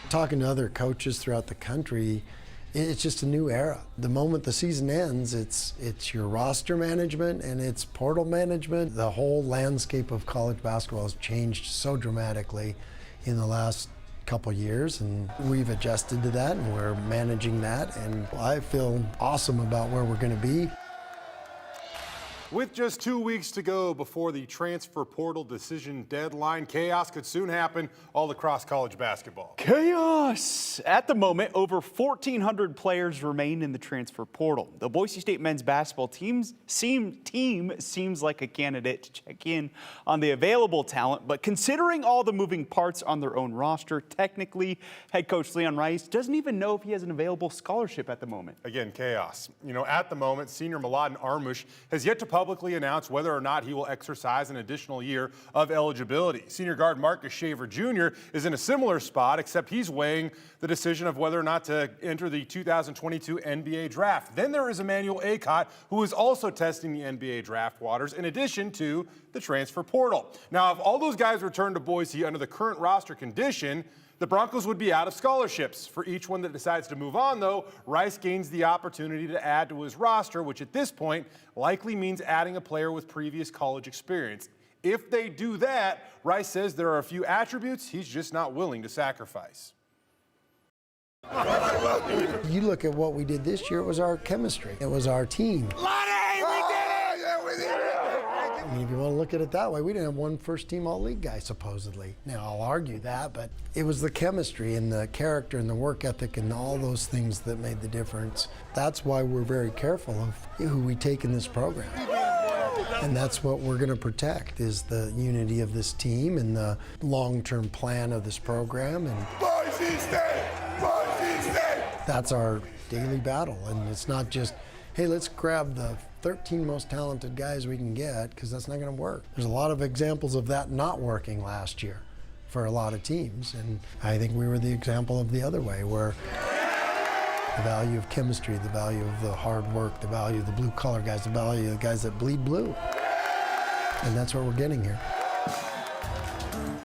Talking to other coaches throughout the country, it's just a new era. The moment the season ends, it's your roster management and it's portal management. The whole landscape of college basketball has changed so dramatically in the last couple years, and we've adjusted to that and we're managing that, and I feel awesome about where we're going to be. With just 2 weeks to go before the transfer portal decision deadline, chaos could soon happen all across college basketball. Chaos! At the moment, over 1,400 players remain in the transfer portal. The Boise State men's basketball team seems like a candidate to check in on the available talent, but considering all the moving parts on their own roster, technically, head coach Leon Rice doesn't even know if he has an available scholarship at the moment. Again, chaos. You know, at the moment, senior Mladen Armus has yet to publicly announce whether or not he will exercise an additional year of eligibility. Senior guard Marcus Shaver Jr. is in a similar spot, except he's weighing the decision of whether or not to enter the 2022 NBA draft. Then there is Emmanuel Acott, who is also testing the NBA draft waters, in addition to the transfer portal. Now, if all those guys return to Boise under the current roster condition, the Broncos would be out of scholarships. For each one that decides to move on, though, Rice gains the opportunity to add to his roster, which at this point likely means adding a player with previous college experience. If they do that, Rice says there are a few attributes he's just not willing to sacrifice. You look at what we did this year, it was our chemistry. It was our team. I mean, if you want to look at it that way, we didn't have one first-team All-League guy, supposedly. Now, I'll argue that, but it was the chemistry and the character and the work ethic and all those things that made the difference. That's why we're very careful of who we take in this program. And that's what we're going to protect, is the unity of this team and the long-term plan of this program. And Boise State! Boise State! That's our daily battle, and it's not just, hey, let's grab the 13 most talented guys we can get, because that's not going to work. There's a lot of examples of that not working last year for a lot of teams, and I think we were the example of the other way, where the value of chemistry, the value of the hard work, the value of the blue-collar guys, the value of the guys that bleed blue. And that's what we're getting here.